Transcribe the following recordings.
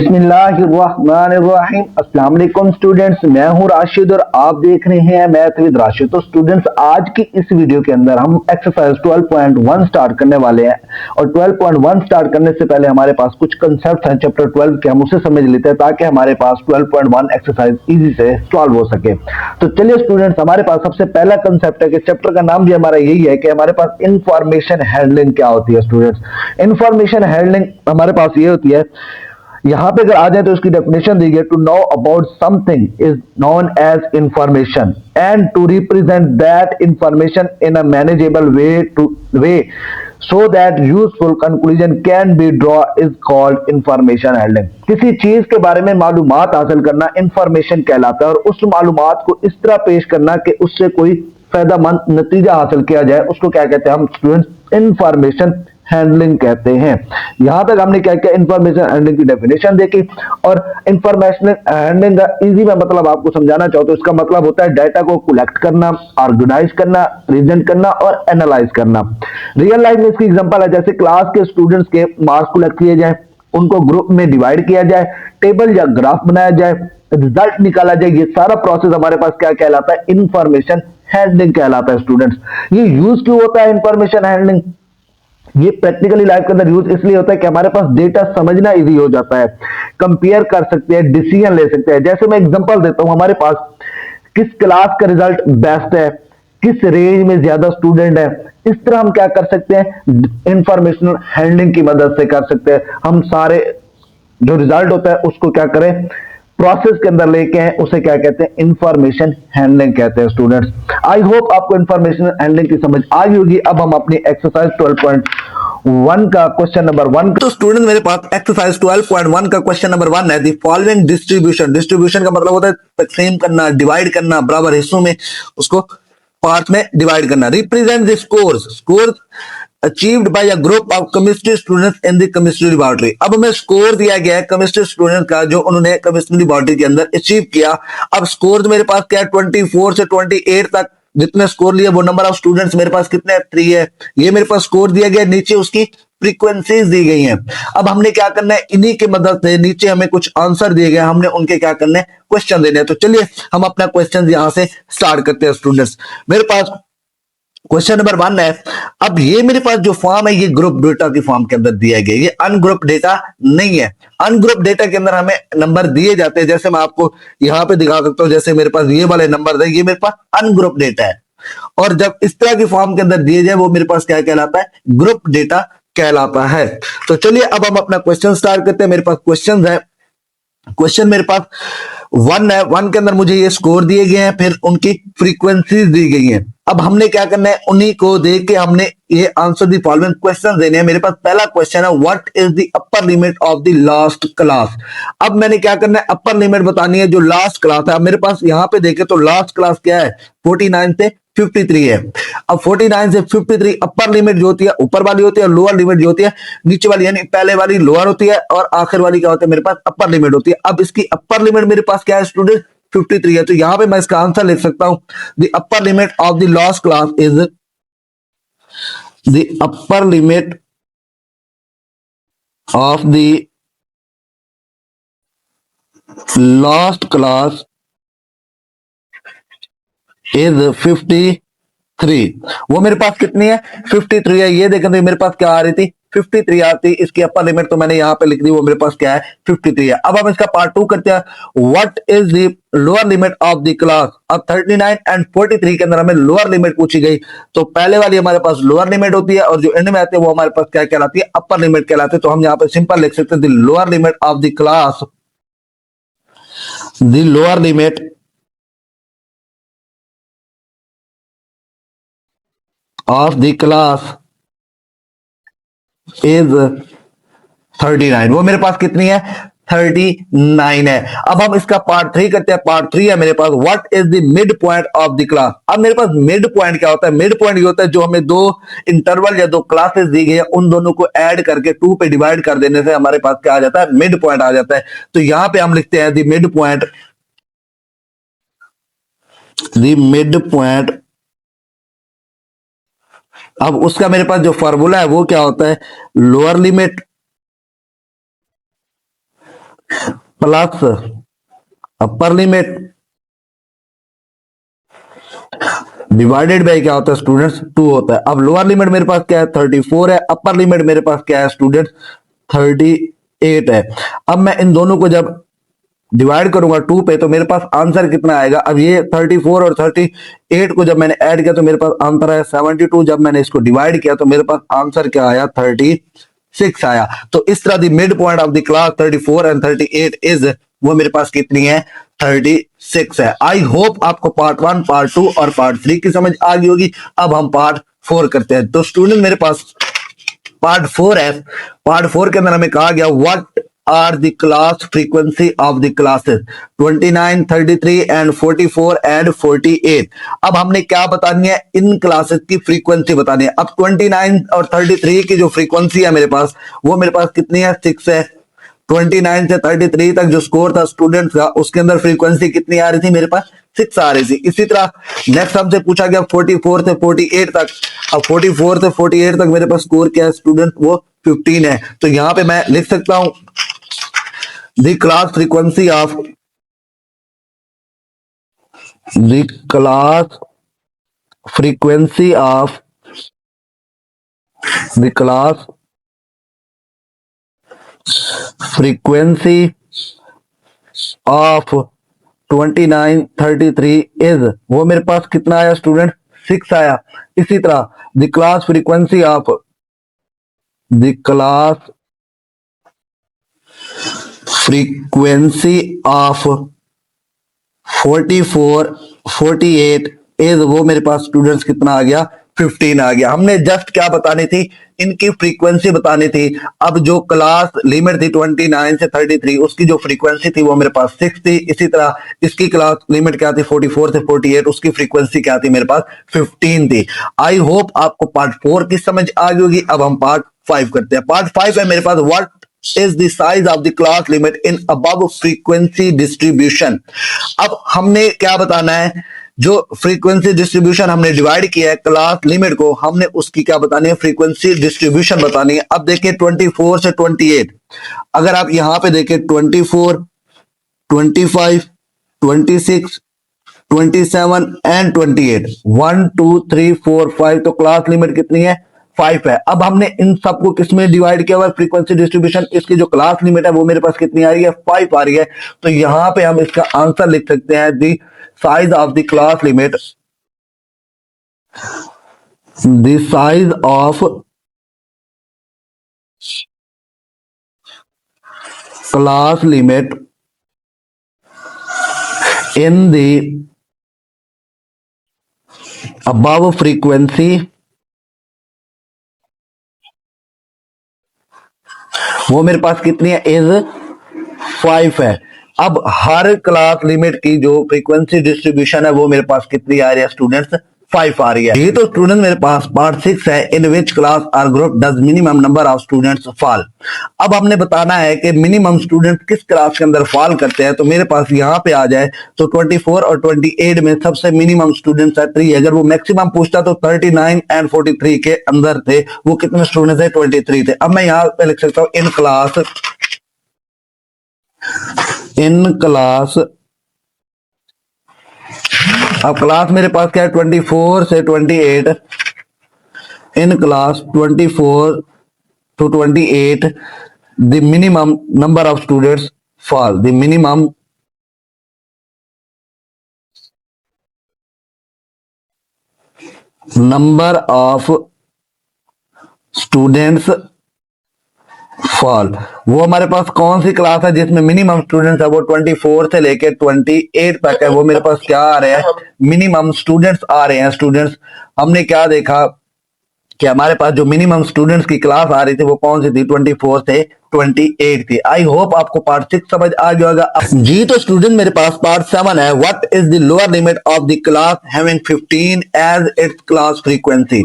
बिस्मिल्लाहिर्रहमानिर्रहीम। अस्सलाम वालेकुम स्टूडेंट्स, मैं हूं राशिद और आप देख रहे हैं मैथ विद राशिद। तो स्टूडेंट्स, आज की इस वीडियो के अंदर हम एक्सरसाइज 12.1 स्टार्ट करने वाले हैं और 12.1 स्टार्ट करने से पहले हमारे पास कुछ कंसेप्ट हैं चैप्टर 12 के, हम उसे समझ लेते हैं ताकि हमारे पास 12.1 एक्सरसाइज इजी से सॉल्व हो सके। तो चलिए स्टूडेंट्स, हमारे पास सबसे पहला कंसेप्ट है कि चैप्टर का नाम भी हमारा यही है कि हमारे पास इंफॉर्मेशन हैंडलिंग क्या होती है। स्टूडेंट्स, इंफॉर्मेशन हैंडलिंग हमारे पास ये होती है, यहां पे अगर आ जाए तो इसकी डेफिनेशन दी गई, to know about something is known as information and to represent that information in a manageable way so that useful conclusion can be draw is called information handling. किसी चीज के बारे में मालूमात हासिल करना इंफॉर्मेशन कहलाता है और उस मालूमात को इस तरह पेश करना कि उससे कोई फायदामंद नतीजा हासिल किया जाए, उसको क्या कहते हैं हम स्टूडेंट्स? इंफॉर्मेशन हैंडलिंग कहते हैं। यहां तक हमने क्या किया, इंफॉर्मेशन हैंडलिंग की डेफिनेशन देखी और इंफॉर्मेशन हैंडलिंग का इजी में मतलब आपको समझाना चाहो तो इसका मतलब होता है डाटा को कलेक्ट करना, ऑर्गेनाइज करना, प्रेजेंट करना और एनालाइज करना। रियल लाइफ में इसकी एग्जांपल है, जैसे क्लास के स्टूडेंट्स के मार्क्स कलेक्ट किए जाए, उनको ग्रुप में डिवाइड किया जाए, टेबल या ग्राफ बनाया जाए, रिजल्ट निकाला जाए। ये सारा प्रोसेस हमारे पास क्या कहलाता है? इंफॉर्मेशन हैंडलिंग कहलाता है। स्टूडेंट्स, ये यूज क्यों होता है इंफॉर्मेशन हैंडलिंग? ये प्रैक्टिकली लाइफ के अंदर यूज इसलिए होता है कि हमारे पास डेटा समझना इजी हो जाता है, कंपेयर कर सकते हैं, डिसीजन ले सकते हैं। जैसे मैं एग्जांपल देता हूं, हमारे पास किस क्लास का रिजल्ट बेस्ट है, किस रेंज में ज्यादा स्टूडेंट है, इस तरह हम क्या कर सकते हैं? इंफॉर्मेशनल हैंडलिंग की मदद से कर सकते हैं। हम सारे जो रिजल्ट होता है उसको क्या करें, प्रोसेस के अंदर लेके हैं, उसे क्या कहते हैं? इंफॉर्मेशन हैंडलिंग कहते हैं। स्टूडेंट्स, आई होप आपको इंफॉर्मेशन हैंडलिंग की समझ आ गई होगी। अब हम अपनी एक्सरसाइज 12.1 का क्वेश्चन नंबर 1। तो स्टूडेंट, मेरे पास एक्सरसाइज 12.1 का क्वेश्चन नंबर 1 है। द फॉलोइंग डिस्ट्रीब्यूशन, डिस्ट्रीब्यूशन का मतलब होता है तकसीम करना, डिवाइड करना, बराबर हिस्सों में उसको पार्ट में डिवाइड करना। Represent the scores, score achieved by a group of chemistry students in the chemistry laboratory. अब हमें स्कोर दिया गया है केमिस्ट्री स्टूडेंट का जो उन्होंने केमिस्ट्री लैबोरेटरी के अंदर अचीव किया। अब स्कोर मेरे पास क्या है? 24 से 28 तक जितने स्कोर लिए, वो नंबर ऑफ स्टूडेंट्स मेरे पास कितने? 3 है। ये मेरे पास स्कोर दिया गया, नीचे उसकी फ्रीक्वेंसीज दी गई हैं। अब हमने क्या करना है? इन्हीं की मदद से नीचे हमें कुछ आंसर दिए गए, हमने उनके क्या करना है? क्वेश्चन देने हैं। तो चलिए हम अपना क्वेश्चन यहां से स्टार्ट करते हैं। स्टूडेंट्स, मेरे पास क्वेश्चन नंबर 1 है। अब ये मेरे पास जो फॉर्म है, ये ग्रुप डेटा की फॉर्म के अंदर दिया गया है, ये अनग्रुप डेटा नहीं है। अनग्रुप डेटा के अंदर हमें नंबर दिए जाते हैं, जैसे मैं आपको यहां पे दिखा सकता हूं। जैसे मेरे पास ये वाले नंबर है, ये मेरे पास अनग्रुप डेटा है। और जब इस तरह की फॉर्म के अंदर दिए जाए, वो मेरे पास क्या कहलाता है? ग्रुप डेटा कहलाता है। तो चलिए अब हम अपना क्वेश्चन स्टार्ट करते हैं। मेरे पास क्वेश्चन है, क्वेश्चन मेरे पास 1 है। 1 के अंदर मुझे ये स्कोर दिए गए हैं, फिर उनकी फ्रीक्वेंसीज दी गई हैं। अब हमने क्या करना है? उन्हीं को देख के हमने ये आंसर दी फॉलोइंग क्वेश्चन देने हैं। मेरे पास पहला क्वेश्चन है, what is the upper limit of the last class. अब मैंने क्या करना है? अपर लिमिट बतानी है जो लास्ट क्लास है। अब मेरे पास यहां पे देखे तो लास्ट क्लास क्या है? 49 से 53 है। अब 49 से 53 अपर लिमिट जो होती है ऊपर वाली होती है, और लोअर लिमिट जो होती है नीचे वाली, यानी पहले वाली लोअर होती है और आखिर वाली क्या होती है? मेरे पास अपर लिमिट होती है। अब इसकी अपर लिमिट मेरे पास क्या है स्टूडेंट? 53 है। तो यहां पे मैं इसका आंसर लिख सकता हूं, the upper limit of the last class is, the upper limit of the last class is 53। वो मेरे पास कितनी है? 53 है। ये देखें तो मेरे पास क्या आ रही थी? 53 आती। इसकी अपर लिमिट तो मैंने यहां पे लिख दी, वो मेरे पास क्या है? 53 है। अब हम इसका पार्ट 2 करते हैं। What is the lower limit of the class. अब 39 एंड 43 के अंदर हमें लोअर लिमिट पूछी गई, तो पहले वाली हमारे पास लोअर लिमिट होती है और जो एंड में आती है वो हमारे पास क्या कहलाती है? अपर लिमिट कहलाती है। तो हम यहां पर सिंपल लिख सकते हैं, the lower limit of the class, the lower limit of the class is 39। वो मेरे पास कितनी है? 39 है। अब हम इसका पार्ट 3 करते हैं। पार्ट 3 है मेरे पास, what is the mid point of the class. अब मेरे पास मिड पॉइंट क्या होता है? मिड पॉइंट ये होता है जो हमें दो इंटरवल या दो क्लासेस दी गई है, उन दोनों को ऐड करके 2 पे डिवाइड कर देने से हमारे पास क्या आ जाता है? मिड पॉइंट आ जाता है। तो यहां पे हम लिखते हैं the mid point, the mid point. अब उसका मेरे पास जो फार्मूला है वो क्या होता है? Lower limit plus upper limit divided by क्या होता है स्टूडेंट्स 2 होता है। अब लोअर लिमिट मेरे पास क्या है 34 है, अपर लिमिट मेरे पास क्या है स्टूडेंट्स 38 है। अब मैं इन दोनों को जब डिवाइड करूंगा 2 पे तो मेरे पास आंसर कितना आएगा। अब ये 34 और 38 को जब मैंने ऐड किया तो मेरे पास आंसर आया 72। जब मैंने इसको डिवाइड किया तो मेरे पास आंसर क्या आया 36 आया। तो इस तरह the mid point of the class 34 and 38 is वो मेरे पास कितनी है 36 है। आई होप आपको पार्ट 1, पार्ट 2 और पार्ट 3 की समझ आ गई होगी। अब हम पार्ट 4 करते हैं। तो स्टूडेंट मेरे पास पार्ट 4 है। पार्ट 4 के अंदर हमें कहा गया what are the class frequency of the classes 29, 33 and 44 and 48। अब हमने क्या बतानी है इन क्लासेस की फ्रीक्वेंसी बतानी है। अब 29 और 33 की जो फ्रीक्वेंसी है मेरे पास वो मेरे पास कितनी है 6 है। 29 से 33 तक जो स्कोर था स्टूडेंट्स का उसके अंदर फ्रीक्वेंसी कितनी आ रही थी मेरे पास 6 आ रही थी। इसी तरह नेक्स्ट हमसे पूछा गया 44 से 48 तक। अब 44 से 48 तक मेरे पास स्कोर क्या है स्टूडेंट वो 15 है। तो यहां पे मैं लिख सकता हूं the class frequency of the class frequency of the class frequency of 29, 33 is वो मेरे पास कितना आया स्टूडेंट 6 आया। इसी तरह the class frequency of the class frequency of 44, 48 is वो मेरे पास स्टूडेंट्स कितना आ गया 15 आ गया। हमने जस्ट क्या बतानी थी इनकी फ्रीक्वेंसी बतानी थी। अब जो क्लास लिमिट थी 29 से 33 उसकी जो फ्रीक्वेंसी थी वो मेरे पास 6 थी। इसी तरह इसकी क्लास लिमिट क्या थी 44 से 48 उसकी फ्रीक्वेंसी क्या थी मेरे पास 15 थी। आई होप आपको पार्ट 4 की समझ आ गई होगी। अब हम पार्ट 5 करते हैं। पार्ट 5 है मेरे पास what is the size of the class limit in above frequency distribution। अब हमने क्या बताना है जो फ्रीक्वेंसी डिस्ट्रीब्यूशन हमने डिवाइड किया है क्लास लिमिट को हमने उसकी क्या बतानी है फ्रीक्वेंसी डिस्ट्रीब्यूशन बतानी है। अब देखिए 24 से 28 अगर आप यहां पे देखें 24, 25, 26, 27 एंड 28 1 2 3 4 5 तो क्लास लिमिट कितनी है 5 है। अब हमने इन सबको किसमें डिवाइड किया हुआ है फ्रीक्वेंसी डिस्ट्रीब्यूशन। इसकी जो क्लास लिमिट है वो मेरे पास कितनी आ रही है 5 आ रही है। तो यहां पे हम इसका आंसर लिख सकते हैं the size of the class limit the size of class limit in the above frequency वो मेरे पास कितनी है इज 5 है। अब हर क्लास लिमिट की जो फ्रीक्वेंसी डिस्ट्रीब्यूशन है वो मेरे पास कितनी आ रही है स्टूडेंट्स 5 आ रही है। ये तो स्टूडेंट मेरे पास पार्ट 6 है in which class or group does minimum number of students fall. अब हमने बताना है कि मिनिमम स्टूडेंट किस क्लास के अंदर फॉल करते हैं। तो मेरे पास यहाँ पे आ जाए तो 24 और 28 में सबसे मिनिमम स्टूडेंट्स है 3। अगर वो मैक्सिमम पूछता तो 39 एंड 43 के अंदर थे। वो कितने स्टूडेंट्स थे 23 थे। अब मैं यहाँ पे लिख सकता हूँ इन क्लास अब क्लास मेरे पास क्या है 24 से 28 in class 24 to 28 the minimum number of students fall the minimum number of students fall. वो हमारे पास कौन सी क्लास है जिसमें मिनिमम स्टूडेंट्स है वो 24 से लेके 28 तक है। वो मेरे पास क्या आ रहे हैं मिनिमम स्टूडेंट्स आ रहे हैं। स्टूडेंट्स हमने क्या देखा कि हमारे पास जो मिनिमम स्टूडेंट्स की क्लास आ रही थी वो कौन सी थी 24 से 28 थी। आई होप आपको पार्ट 6 समझ आ गया होगा। जी तो स्टूडेंट मेरे पास पार्ट 7 है what is the lower limit of the class having 15 as its class frequency.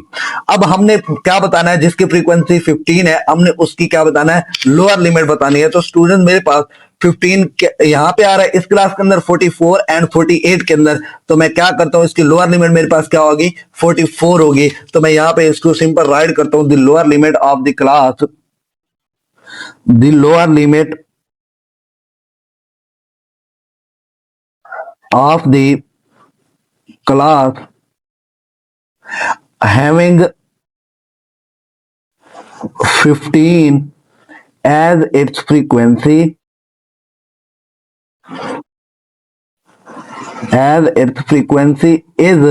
अब हमने क्या बताना है जिसकी फ्रीक्वेंसी 15 है हमने उसकी क्या बताना है लोअर लिमिट बतानी है। तो स्टूडेंट मेरे पास 15 यहाँ पे आ रहा है इस क्लास के अंदर 44 एंड 48 के अंदर। तो मैं क्या करता हूँ इसकी लोअर लिमिट मेरे पास क्या होगी 44 होगी। तो मैं यहाँ पे इसको सिंपल राइट करता हूँ the lower limit of the class the lower limit of the class having 15 as its frequency is,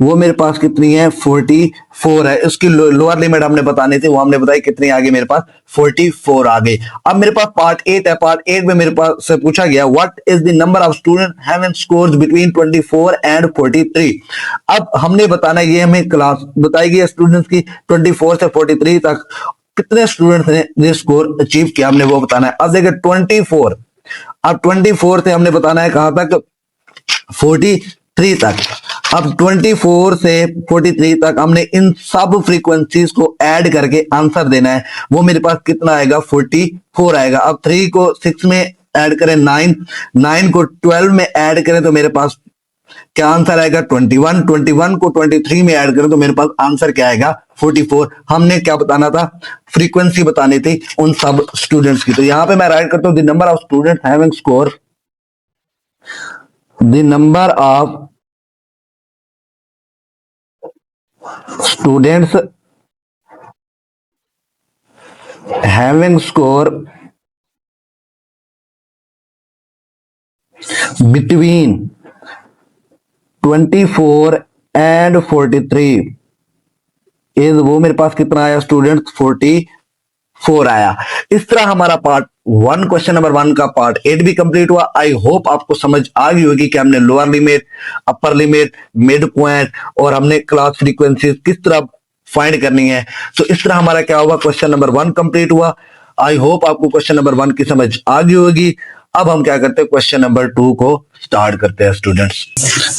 वो मेरे पास कितनी है 44 है। उसकी लोअर लिमिट हमने बतानी थी, वो हमने बताई कितनी आ गई मेरे पास 44 आ गई। अब मेरे पास पार्ट 8 है। पार्ट 8 में मेरे पास से पूछा गया what is the number of student having scores between 24 and 43। अब हमने बताना, ये हमें क्लास बताई गई है स्टूडेंट्स की 24 से 43 तक कितने स्टूडेंट्स ने ये स्कोर अचीव किया, हमने वो बताना है। अब देखिए 24, अब 24 से हमने बताना है कहां तक 43 तक। अब 24 से 43 तक हमने इन सब फ्रीक्वेंसीज को ऐड करके आंसर देना है। वो मेरे पास कितना आएगा 44 आएगा। अब 3 को 6 में ऐड करें 9, 9 को 12 में ऐड करें तो मेरे पास क्या आंसर आएगा 21, 21 को 23 में ऐड करें तो मेरे पास आंसर क्या आएगा 44। हमने क्या बताना था, फ्रीक्वेंसी बतानी थी उन सब स्टूडेंट्स की। तो यहां पे मैं राइट करता हूं the number of students having score, the number of students having score between 24 and 43 is, वो मेरे पास कितना आया स्टूडेंट्स 44 आया। इस तरह हमारा पार्ट 1 क्वेश्चन नंबर 1 का पार्ट 8 भी कंप्लीट हुआ। आई होप आपको समझ आ गई होगी कि हमने lower limit, upper limit, mid point और हमने क्लास फ्रीक्वेंसी किस तरह फाइंड करनी है। तो इस तरह हमारा क्या हुआ, क्वेश्चन नंबर 1 कंप्लीट हुआ। आई होप आपको क्वेश्चन नंबर 1 की समझ आ गई होगी। अब हम क्या करते हैं, क्वेश्चन नंबर 2 को स्टार्ट करते हैं स्टूडेंट्स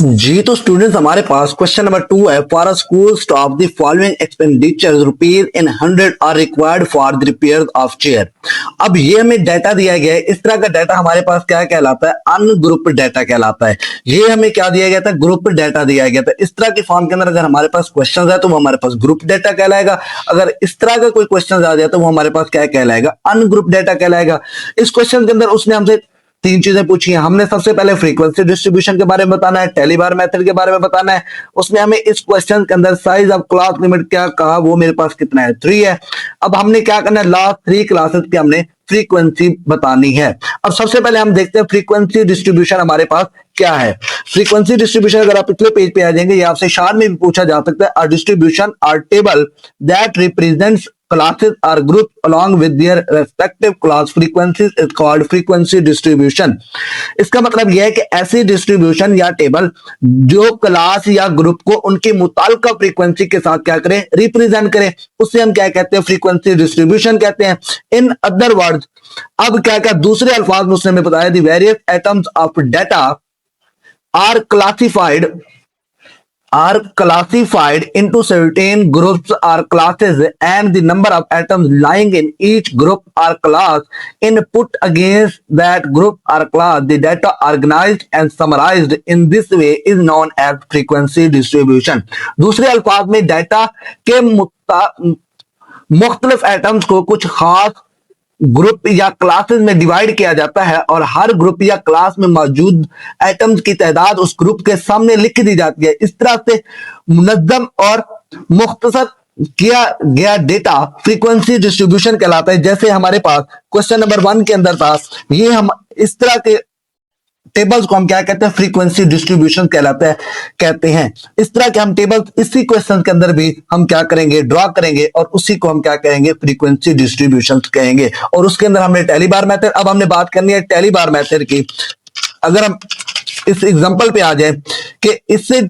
जी। तो स्टूडेंट्स हमारे पास क्वेश्चन नंबर 2 है, for a school staff the following expenditures rupees in 100 are required for the repair of chair. अब ये हमें डाटा दिया गया है। इस तरह का डाटा हमारे पास क्या कहलाता है, अनग्रुप डाटा कहलाता है। ये हमें क्या दिया गया था, ग्रुप डाटा दिया गया था। इस तरह के फॉर्म के अंदर अगर हमारे पास क्वेश्चन है तो वो हमारे पास ग्रुप डाटा कहलाएगा। अगर इस तरह का कोई क्वेश्चन आ जाए तो वो हमारे पास क्या कहलाएगा, अनग्रुप डाटा कहलाएगा। इस क्वेश्चन के अंदर उसने हमसे 3 चीजें पूछी हैं। हमने सबसे पहले फ्रीक्वेंसी डिस्ट्रीब्यूशन के बारे में बताना है, टेलीबार मेथड के बारे में बताना है। उसने हमें इस क्वेश्चन के अंदर साइज ऑफ क्लास लिमिट क्या कहा, वो मेरे पास कितना है 3 है। अब हमने क्या करना है, लास्ट 3 क्लासेस की हमने फ्रीक्वेंसी बतानी है। अब सबसे पहले हम देखते हैं फ्रीक्वेंसी डिस्ट्रीब्यूशन हमारे पास क्या है। फ्रीक्वेंसी डिस्ट्रीब्यूशन अगर आप पिछले पेज पे आ जाएंगे, ये आपसे शार्ट में भी पूछा जा सकता है। A distribution are table that represents classes are grouped along with their respective class frequencies is called frequency distribution। इसका मतलब यह है कि ऐसी डिस्ट्रीब्यूशन या टेबल जो क्लास या ग्रुप को उनके मुताल्लिका फ्रीक्वेंसी के साथ क्या करें, रिप्रेजेंट करें, उससे हम क्या कहते हैं, फ्रीक्वेंसी डिस्ट्रीब्यूशन कहते हैं। इन अदर वर्ड्स, अब क्या क्या दूसरे अल्फाज में उसने हमें बताया, the various atoms of data are classified into certain groups or classes, and the number of atoms lying in each group or class input against that group or class. The data organized and summarized in this way is known as frequency distribution। दूसरे अल्फाज में data के मुख्तलिफ atoms को कुछ खास group या classes में डिवाइड किया जाता है और हर ग्रुप या क्लास में मौजूद एटम्स की तादाद उस ग्रुप के सामने लिख दी जाती है। इस तरह से मुनज्जम और मुख्तसर किया गया डेटा फ्रीक्वेंसी डिस्ट्रीब्यूशन कहलाता है। जैसे हमारे पास क्वेश्चन नंबर 1 के अंदर था, ये हम इस तरह के टेबल्स को हम क्या कहते हैं, फ्रीक्वेंसी डिस्ट्रीब्यूशन कहते हैं। इस तरह के हम टेबल्स इसी क्वेश्चन के अंदर भी हम क्या करेंगे, ड्रॉ करेंगे और उसी को हम क्या कहेंगे, फ्रीक्वेंसी डिस्ट्रीब्यूशन कहेंगे। और उसके अंदर हमने टेलीबार मेथड, अब हमने बात करनी है टेलीबार मेथड की। अगर हम इस एग्जांपल पे आ जाए कि इससे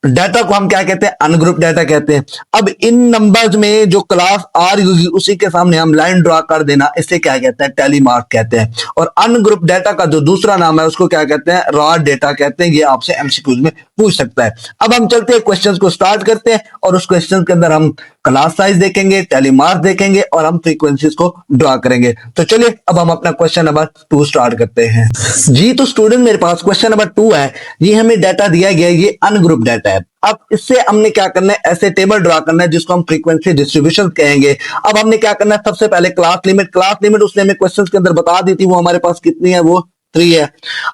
डाटा को हम क्या कहते हैं, अनग्रुप डाटा कहते हैं। अब इन नंबर्स में जो क्लास आर यूज उसी के सामने हम लाइन ड्रॉ कर देना, इसे क्या कहते हैं, टेलीमार्क कहते हैं। और अनग्रुप डाटा का जो दूसरा नाम है उसको क्या कहते हैं, रॉ डाटा कहते हैं। ये आपसे एमसीक्यूज में पूछ सकता है। अब हम चलते हैं क्वेश्चंस को स्टार्ट करते हैं और उस क्वेश्चन के अंदर हम क्लास साइज देखेंगे, टेलीमार्क देखेंगे और हम फ्रीक्वेंसीज को ड्रॉ करेंगे। तो चलिए अब हम अपना क्वेश्चन नंबर 2 स्टार्ट करते हैं जी। तो स्टूडेंट मेरे पास क्वेश्चन नंबर 2 है, ये हमें डाटा दिया गया है, ये अनग्रुप डाटा है। अब इससे हमने क्या करना है, ऐसे टेबल ड्रॉ करना है जिसको हम फ्रीक्वेंसी डिस्ट्रीब्यूशन कहेंगे। अब हमने क्या करना है, सबसे पहले क्लास लिमिट उसने हमें क्वेश्चन के अंदर बता दी थी, वो हमारे पास कितनी है, वो 3 है।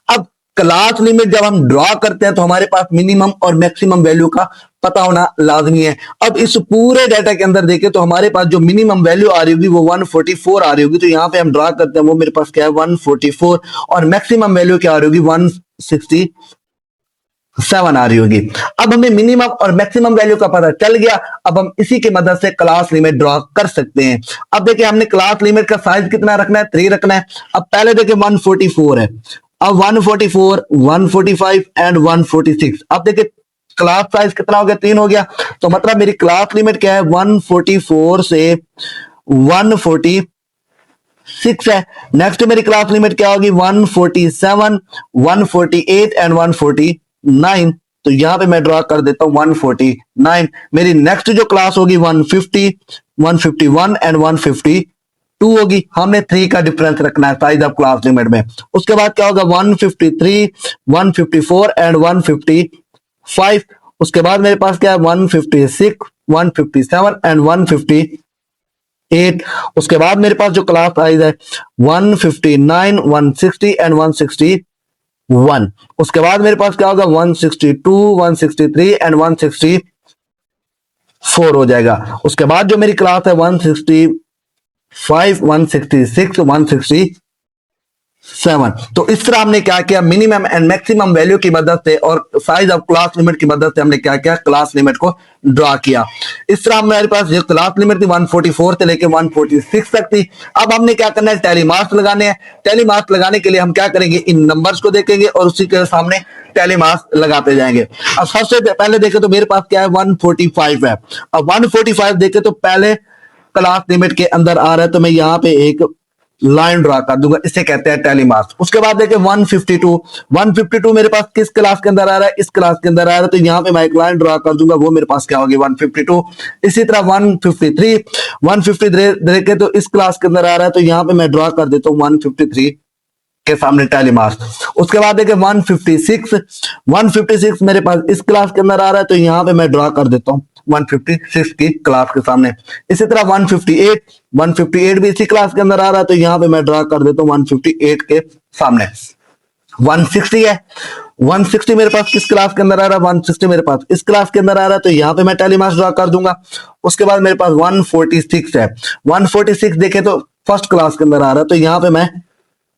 अब क्लास लिमिट जब हम ड्रॉ करते हैं तो हमारे पास मिनिमम और मैक्सिमम वैल्यू का पता होना लाजमी है। अब इस पूरे डाटा के अंदर देखें तो हमारे पास जो मिनिमम वैल्यू आ रही होगी वो 144 आ रही होगी, तो यहाँ पे हम ड्रॉ करते हैं, वो मेरे पास क्या है 144, और मैक्सिमम वैल्यू क्या आ रही होगी 167 आ रही होगी। अब हमें मिनिमम और मैक्सिमम वैल्यू का पता चल गया, अब हम इसी की मदद से क्लास लिमिट ड्रॉ कर सकते हैं। अब देखिए हमने क्लास लिमिट का साइज कितना रखना है, 3 रखना है। अब पहले देखिए 144 है, अब 144, 145 एंड 146। अब देखिए क्लास साइज कितना हो गया, 3 हो गया, तो मतलब मेरी क्लास लिमिट क्या है 144 से 146 है। नेक्स्ट मेरी क्लास लिमिट क्या होगी 147, 148 एंड 149, तो यहां पे मैं ड्रॉ कर देता हूं 149। मेरी नेक्स्ट जो क्लास होगी 150, 151 एंड 152 होगी। हमने 3 का डिफरेंस रखना है साइज ऑफ क्लास लिमिट में। उसके बाद क्या होगा 153, 154 एंड 155। उसके बाद मेरे पास क्या है 156, 157 एंड 158। उसके बाद मेरे पास जो क्लास साइज है 159, 160 एंड 161। उसके बाद मेरे पास क्या होगा 162, 163 एंड 164 हो जाएगा। उसके बाद जो मेरी क्लास है 165, 166, 167। तो इस तरह हमने क्या किया, मिनिमम एंड मैक्सिमम वैल्यू की मदद से और साइज ऑफ क्लास लिमिट की मदद से हमने क्या किया, क्लास लिमिट को ड्रॉ किया। इस तरह हमारे पास जो क्लास लिमिट थी 144 से लेकर 146 तक थी। अब हमने क्या करना है, टैली मार्क्स लगाने हैं। टैली मार्क्स लगाने के लिए हम क्या करेंगे, इन नंबर्स को देखेंगे और उसी के सामने टैली मार्क्स लगाते जाएंगे। अब सबसे पहले देखें तो मेरे पास क्या है 145 है। अब 145 देखें तो पहले क्लास लिमिट के अंदर आ रहा है, तो मैं यहां पे एक लाइन ड्रा कर दूंगा, इसे कहते हैं टैली मार्क्स। उसके बाद देखिए 152 मेरे पास किस क्लास के अंदर आ रहा है, इस क्लास के अंदर आ रहा है, तो यहां पे मैं एक लाइन ड्रा कर दूंगा, वो मेरे पास क्या होगी 152। इसी तरह 153 देखे तो इस क्लास के अंदर आ रहा है, तो यहां पे मैं ड्रा कर देता हूं 153 के सामने टैली मार्क्स। उसके बाद देखिए 156 मेरे पास इस क्लास के अंदर आ रहा है, तो यहां पे मैं ड्रा कर देता हूं 156 की क्लास के सामने। इसी तरह 158 भी इसी क्लास के अंदर आ रहा है, तो यहां पे मैं ड्रा कर देता हूं 158 के सामने। 160 है, 160 मेरे पास किस क्लास के अंदर आ रहा है, 160 मेरे पास इस क्लास के अंदर आ रहा है, तो यहां पे मैं टैली मार्क्स ड्रा कर दूंगा। उसके बाद मेरे पास 146 है, 146 देखे तो फर्स्ट क्लास के अंदर आ रहा है, तो यहां पे मैं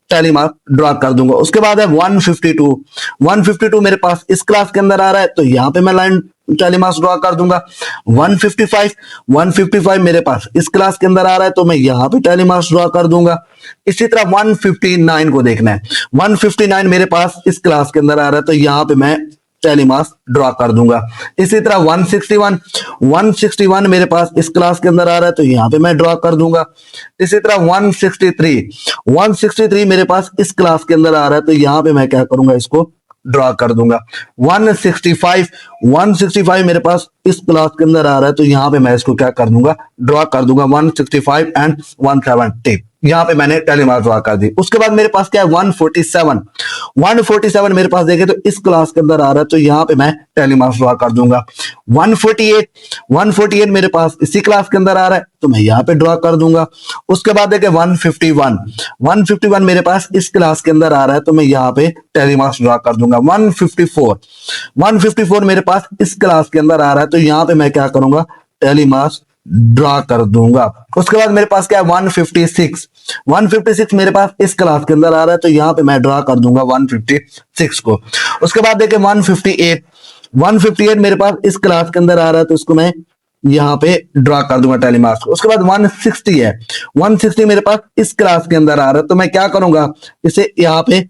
टैली मार्क ड्रॉ कर दूंगा। उसके बाद है 152 मेरे पास इस क्लास के अंदर आ रहा है, तो यहां पे मैं लाइन टैली मार्क्स ड्रॉ कर दूंगा। 155 मेरे पास इस क्लास के अंदर आ रहा है, तो मैं यहां पे टैली मार्क्स ड्रॉ कर दूंगा। इसी तरह 159 को देखना है, 159 मेरे पास इस क्लास के अंदर आ रहा है, तो यहां पे मैं टैली मार्क्स ड्रॉ कर दूंगा। इसी तरह 161 मेरे पास इस क्लास के अंदर आ रहा है, तो यहां पे मैं ड्रॉ कर दूंगा। इसी तरह 163 मेरे पास इस क्लास के अंदर आ रहा है, तो यहां पे मैं क्या करूंगा, इसको ड्रॉ कर दूंगा। 165 मेरे पास इस क्लास के अंदर आ रहा है, तो यहां पे मैं इसको क्या कर दूंगा, ड्रॉ कर दूंगा। 165 एंड 170 यहां पे मैंने टैली मार्क्स ड्रॉ कर दी। उसके बाद मेरे पास क्या है 147 मेरे पास देखे तो इस क्लास के अंदर आ रहा है, तो यहां पे मैं टैली मार्क्स ड्रॉ कर दूंगा। 148 मेरे पास इसी क्लास के अंदर आ रहा है, तो मैं यहां पे ड्रॉ कर दूंगा। उसके बाद देखे 151 मेरे पास इस क्लास के अंदर आ रहा है, तो मैं यहां पे टैली मार्क्स ड्रॉ कर दूंगा। 154 मेरे पास इस क्लास के अंदर आ रहा है, तो यहां पे मैं क्या करूंगा, टैली मार्क्स ड्रॉ कर दूंगा। उसके बाद मेरे पास क्या है 156 मेरे पास इस क्लास के अंदर आ रहा है, तो यहां पे मैं ड्रॉ कर दूंगा 156 को। उसके बाद देखिए 158 मेरे पास इस क्लास के अंदर आ रहा है, तो इसको मैं यहां पे ड्रॉ कर दूंगा टैली मार्क्स को। उसके बाद 160 है, 160 मेरे पास इस क्लास के अंदर आ रहा है, तो मैं क्या करूंगा, इसे यहां पे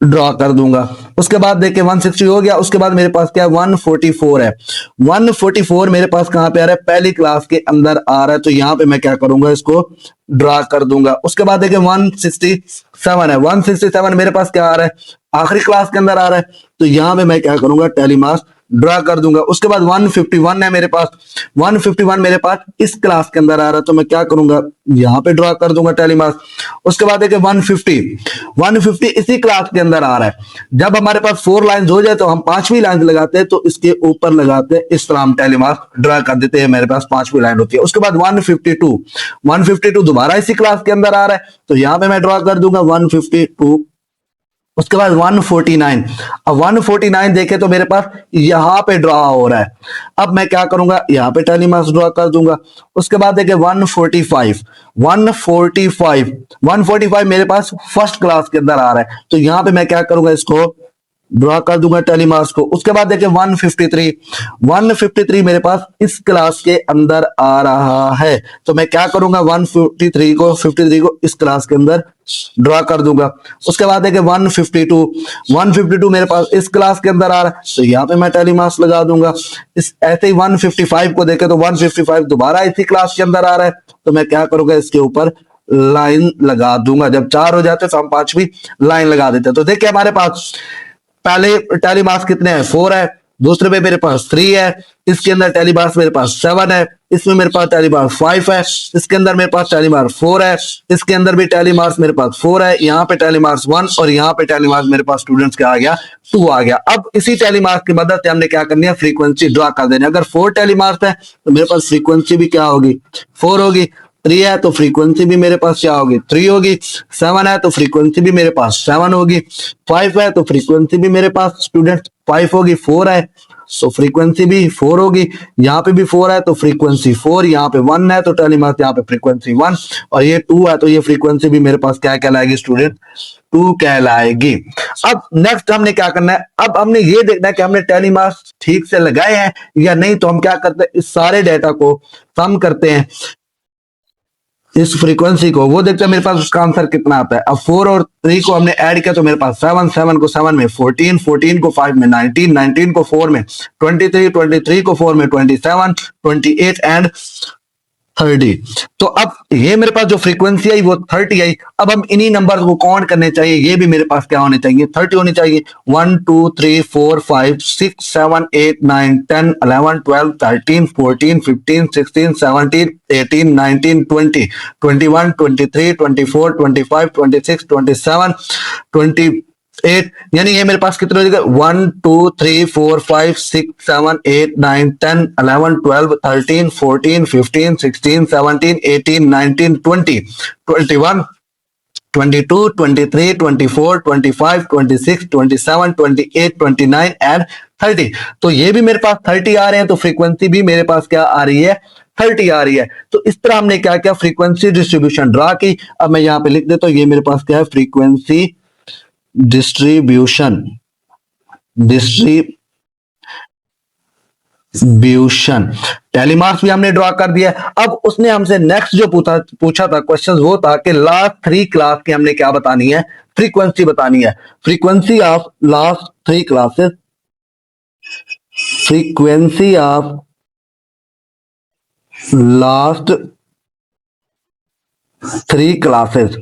ड्रॉ कर दूंगा। उसके बाद देखिए 160 हो गया। उसके बाद मेरे पास क्या है 144 है, 144 मेरे पास कहां पे आ रहा है, पहली क्लास के अंदर आ रहा है, तो यहां पे मैं क्या करूंगा, इसको ड्रॉ कर दूंगा। उसके बाद देखिए 167 है, 167 मेरे पास क्या आ रहा है, आखिरी क्लास के अंदर आ रहा है, तो यहां पे मैं क्या करूंगा, टैली मार्क्स ड्रॉ कर दूंगा। उसके बाद 151 है मेरे पास, 151 मेरे पास इस क्लास के अंदर आ रहा है, तो मैं क्या करूंगा, यहां पे ड्रॉ कर दूंगा टैली मार्क्स। उसके बाद देखिए 150 इसी क्लास के अंदर आ रहा है। जब हमारे पास 4 लाइंस हो जाए तो हम 5वीं लाइन लगाते हैं, तो इसके ऊपर लगाते हैं, इस तरह हम टैली मार्क्स ड्रॉ कर देते हैं, मेरे पास 5वीं लाइन होती है। उसके बाद 152 दोबारा इसी क्लास के अंदर आ रहा है, तो यहां पे मैं ड्रॉ कर दूंगा 152। उसके बाद 149। अब 149 देखे तो मेरे पास यहां पे ड्रा हो रहा है। अब मैं क्या करूंगा, यहां पे टैली मार्क्स ड्रा कर दूंगा। उसके बाद देखे 145 145 मेरे पास फर्स्ट क्लास के अंदर आ रहा है, तो यहां पे मैं क्या करूंगा, इसको ड्रा कर दूंगा टैली मार्क्स को। उसके बाद देखिए 153 मेरे पास इस क्लास के अंदर आ रहा है, तो मैं क्या करूंगा 153 को इस क्लास के अंदर ड्रा कर दूंगा। उसके बाद देखिए 152 मेरे पास इस क्लास के अंदर आ रहा है, तो यहाँ पे मैं टैली मार्क्स लगा दूंगा। इस ऐसे ही 155 को देखे तो 155 दोबारा इसी क्लास के अंदर आ रहा है, तो मैं क्या करूंगा, इसके ऊपर लाइन लगा दूंगा। जब 4 हो जाते तो हम 5वीं लाइन लगा देते हैं। तो देखिए हमारे पास पहले टैली मार्क्स कितने हैं, 4 है। दूसरे पे मेरे पास 3 है। इसके अंदर टैली मार्क्स मेरे पास 7 है। इसमें मेरे पास टैली मार्क्स 5 है। इसके अंदर मेरे पास टैली मार्क्स 4 है। इसके अंदर भी टैली मार्क्स मेरे पास 4 है। यहाँ पे टैली मार्क्स 1 और यहाँ पे टैली मार्क्स मेरे पास स्टूडेंट्स क्या आ गया, 2 आ गया। अब इसी टैली मार्क्स की मदद से हमने क्या करनी है, फ्रीक्वेंसी ड्रा कर देनी है। अगर 4 टैली मार्क्स है तो मेरे पास फ्रीक्वेंसी भी क्या होगी, 4 होगी। 3 है तो फ्रीक्वेंसी भी मेरे पास क्या होगी, 3 होगी। 7 है तो फ्रीक्वेंसी भी मेरे पास 7 होगी। 5 है तो फ्रीक्वेंसी भी मेरे पास स्टूडेंट 5 होगी। 4 है तो फ्रीक्वेंसी भी 4 होगी। यहाँ पे भी 4 है तो फ्रीक्वेंसी 4। यहाँ पे 1 है तो टैली मार्क्स यहाँ पे फ्रीक्वेंसी 1 और ये 2 है तो ये फ्रीक्वेंसी भी मेरे पास क्या कहलाएगी स्टूडेंट, 2 कहलाएगी। अब नेक्स्ट हमने क्या करना है, अब हमने ये देखना है कि हमने टैली मार्क्स ठीक से लगाए हैं या नहीं। तो हम क्या करते हैं, इस सारे डेटा को सम करते हैं, इस फ्रीक्वेंसी को, वो देखते हैं मेरे पास उसका आंसर कितना आता है। अब 4 और 3 को हमने ऐड किया तो मेरे पास 7, 7 को 7 में 14, 14 को 5 में 19, 19 को 4 में 23, 23 को 4 में 27, 28 एंड 30। तो अब ये मेरे पास जो फ्रीक्वेंसी आई वो 30 आई। अब हम इन्हीं नंबर को काउंट करने चाहिए, ये भी मेरे पास क्या होने चाहिए, 30 होने चाहिए। 1 2 3 4 5 6 7 8 9 10 11 12 13 14 15 16 17 18 19 20 21 23 24 25 26 27 28, यानी ये मेरे पास कितने हो जाएगा, 1 2 3 4 5 6 7 8 9 10 11 12 13 14 15 16 17 18 19 20 21 22 23 24 25 26 27 28 29 एंड 30। तो ये भी मेरे पास 30 आ रहे हैं, तो फ्रीक्वेंसी भी मेरे पास क्या आ रही है, 30 आ रही है। तो इस तरह हमने क्या क्या फ्रीक्वेंसी डिस्ट्रीब्यूशन ड्रा की। अब मैं यहां पे लिख देता हूं, ये मेरे पास क्या है, फ्रीक्वेंसी डिस्ट्रीब्यूशन टैली मार्क्स भी हमने ड्रॉ कर दिया। अब उसने हमसे नेक्स्ट जो पूछा था क्वेश्चन, वो था कि लास्ट 3 क्लास की हमने क्या बतानी है, फ्रीक्वेंसी बतानी है। Frequency of last 3 classes, frequency of last 3 classes.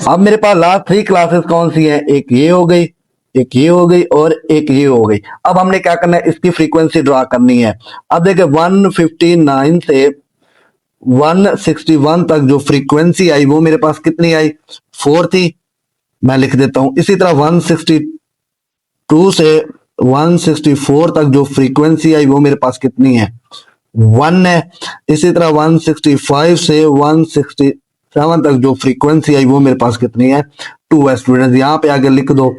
अब मेरे पास लास्ट 3 क्लासेस कौन सी हैं, एक ये हो गई, एक ये हो गई और एक ये हो गई। अब हमने क्या करना है, इसकी फ्रीक्वेंसी ड्रा करनी है। अब देखिए 159 से 161 तक जो फ्रीक्वेंसी आई वो मेरे पास कितनी आई, 4 थी, मैं लिख देता हूं। इसी तरह 162 से 164 तक जो फ्रीक्वेंसी आई वो मेरे पास कितनी है, 1 है। इसी तरह 165 से 167 तक जो फ्रीक्वेंसी आई वो मेरे पास कितनी है, 2 है। स्टूडेंट्स यहां पे आगे लिख दो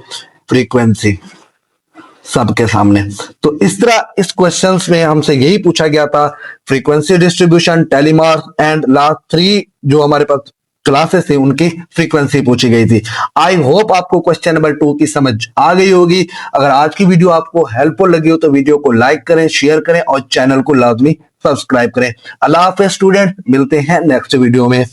फ्रीक्वेंसी सबके सामने। तो इस तरह इस क्वेश्चंस में हमसे यही पूछा गया था, frequency distribution, tally marks and last 3 जो हमारे पास क्लासेस थे उनकी फ्रीक्वेंसी पूछी गई थी। आई होप आपको क्वेश्चन नंबर 2 की समझ आ गई होगी। अगर आज की वीडियो आपको हेल्पफुल लगी हो तो वीडियो को लाइक करें, शेयर करें और चैनल को लाजमी सब्सक्राइब करें। अल्लाह हाफिज़ स्टूडेंट, मिलते हैं नेक्स्ट वीडियो में।